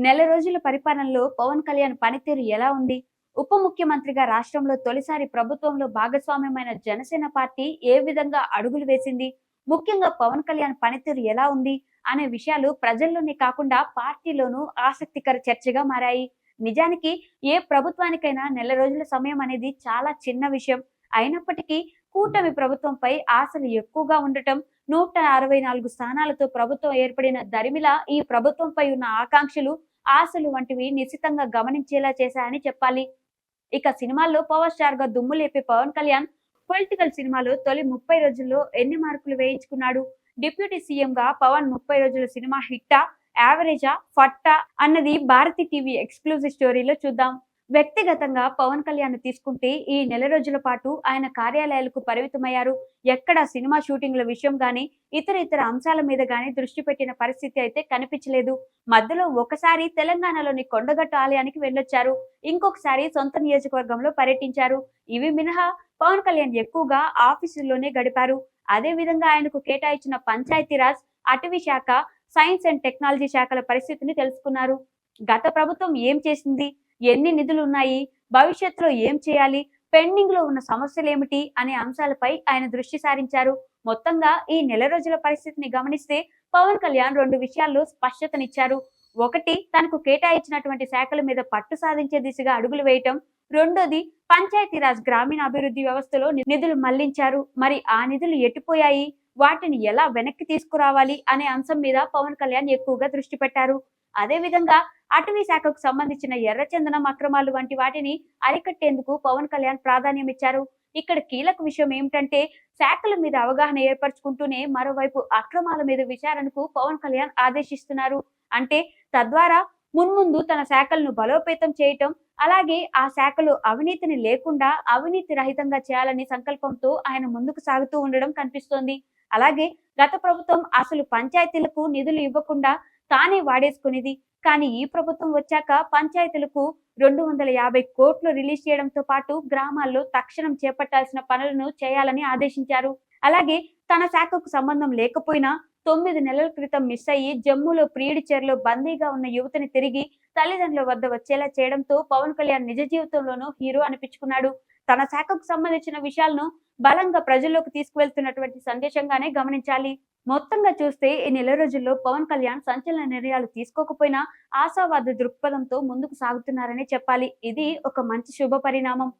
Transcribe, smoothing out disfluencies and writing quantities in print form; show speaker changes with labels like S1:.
S1: నెల రోజుల పరిపాలనలో పవన్ కళ్యాణ్ పనితీరు ఎలా ఉంది? ఉప ముఖ్యమంత్రిగా రాష్ట్రంలో తొలిసారి ప్రభుత్వంలో భాగస్వామ్యమైన జనసేన పార్టీ ఏ విధంగా అడుగులు వేసింది? ముఖ్యంగా పవన్ కళ్యాణ్ పనితీరు ఎలా ఉంది అనే విషయాలు ప్రజల్లోనే కాకుండా పార్టీలోనూ ఆసక్తికర చర్చగా మారాయి. నిజానికి ఏ ప్రభుత్వానికైనా నెల రోజుల సమయం అనేది చాలా చిన్న విషయం. అయినప్పటికీ కూటమి ప్రభుత్వంపై ఆశలు ఎక్కువగా ఉండటం, 164 స్థానాలతో ప్రభుత్వం ఏర్పడిన దరిమిలా ఈ ప్రభుత్వంపై ఉన్న ఆకాంక్షలు, ఆశలు వంటివి నిశితంగా గమనించేలా చేశాయని చెప్పాలి. ఇక సినిమాల్లో పవర్ స్టార్ గా దుమ్ము లేపే పవన్ కళ్యాణ్ పొలిటికల్ సినిమాలో తొలి 30 రోజుల్లో ఎన్ని మార్కులు వేయించుకున్నాడు? డిప్యూటీ సీఎం గా పవన్ 30 రోజుల సినిమా హిట్టా, యావరేజా, ఫట్టా అన్నది భారతి టీవీ ఎక్స్క్లూజివ్ స్టోరీలో చూద్దాం. వ్యక్తిగతంగా పవన్ కళ్యాణ్ తీసుకుంటే ఈ నెల రోజుల పాటు ఆయన కార్యాలయాలకు పరిమితమయ్యారు. ఎక్కడ సినిమా షూటింగ్ల విషయం గానీ, ఇతర అంశాల మీద గానీ దృష్టి పెట్టిన పరిస్థితి అయితే కనిపించలేదు. మధ్యలో ఒకసారి తెలంగాణలోని కొండగట్టు ఆలయానికి వెళ్ళొచ్చారు. ఇంకొకసారి సొంత నియోజకవర్గంలో పర్యటించారు. ఇవి మినహా పవన్ కళ్యాణ్ ఎక్కువగా ఆఫీసుల్లోనే గడిపారు. అదే విధంగా ఆయనకు కేటాయించిన పంచాయతీరాజ్, అటవీ శాఖ, సైన్స్ అండ్ టెక్నాలజీ శాఖల పరిస్థితిని తెలుసుకున్నారు. గత ప్రభుత్వం ఏం చేసింది, ఎన్ని నిధులు ఉన్నాయి, భవిష్యత్తులో ఏం చేయాలి, పెండింగ్ లో ఉన్న సమస్యలేమిటి అనే అంశాలపై ఆయన దృష్టి సారించారు. మొత్తంగా ఈ నెల రోజుల పరిస్థితిని గమనిస్తే పవన్ కళ్యాణ్ 2 విషయాల్లో స్పష్టతనిచ్చారు. ఒకటి, తనకు కేటాయించినటువంటి శాఖల మీద పట్టు సాధించే దిశగా అడుగులు వేయటం. రెండోది, పంచాయతీరాజ్ గ్రామీణ అభివృద్ధి వ్యవస్థలో నిధులు మళ్లించారు. మరి ఆ నిధులు ఎటుపోయాయి, వాటిని ఎలా వెనక్కి తీసుకురావాలి అనే అంశం మీద పవన్ కళ్యాణ్ ఎక్కువగా దృష్టి పెట్టారు. అదే విధంగా అటవీ శాఖకు సంబంధించిన ఎర్రచందనం అక్రమాలు వంటి వాటిని అరికట్టేందుకు పవన్ కళ్యాణ్ ప్రాధాన్యం ఇచ్చారు. ఇక్కడ కీలక విషయం ఏమిటంటే, శాఖల మీద అవగాహన ఏర్పరచుకుంటూనే మరోవైపు అక్రమాల మీద విచారణకు పవన్ కళ్యాణ్ ఆదేశిస్తున్నారు. అంటే తద్వారా మున్ముందు తన శాఖలను బలోపేతం చేయటం, అలాగే ఆ శాఖలో అవినీతిని లేకుండా అవినీతి రహితంగా చేయాలని సంకల్పంతో ఆయన ముందుకు సాగుతూ ఉండడం కనిపిస్తోంది. అలాగే గత ప్రభుత్వం అసలు పంచాయతీలకు నిధులు ఇవ్వకుండా తానే వాడేసుకునేది. కానీ ఈ ప్రభుత్వం వచ్చాక పంచాయతీలకు 250 కోట్లు రిలీజ్ చేయడంతో పాటు గ్రామాల్లో తక్షణం చేపట్టాల్సిన పనులను చేయాలని ఆదేశించారు. అలాగే తన శాఖకు సంబంధం లేకపోయినా 9 నెలల క్రితం మిస్ అయ్యి జమ్మూలో ప్రియుడి చెరలో బందీగా ఉన్న యువతిని తిరిగి తల్లిదండ్రుల వద్ద వచ్చేలా చేయడంతో పవన్ కళ్యాణ్ నిజ జీవితంలోనూ హీరో అనిపించుకున్నాడు. తన శాఖకు సంబంధించిన విషయాలను బలంగా ప్రజల్లోకి తీసుకువెళ్తున్నటువంటి సందేశంగానే గమనించాలి. మొత్తంగా చూస్తే ఈ నెల రోజుల్లో పవన్ కళ్యాణ్ సంచలన నిర్ణయాలు తీసుకోకపోయినా ఆశావాద దృక్పథంతో ముందుకు సాగుతున్నారనే చెప్పాలి. ఇది ఒక మంచి శుభ పరిణామం.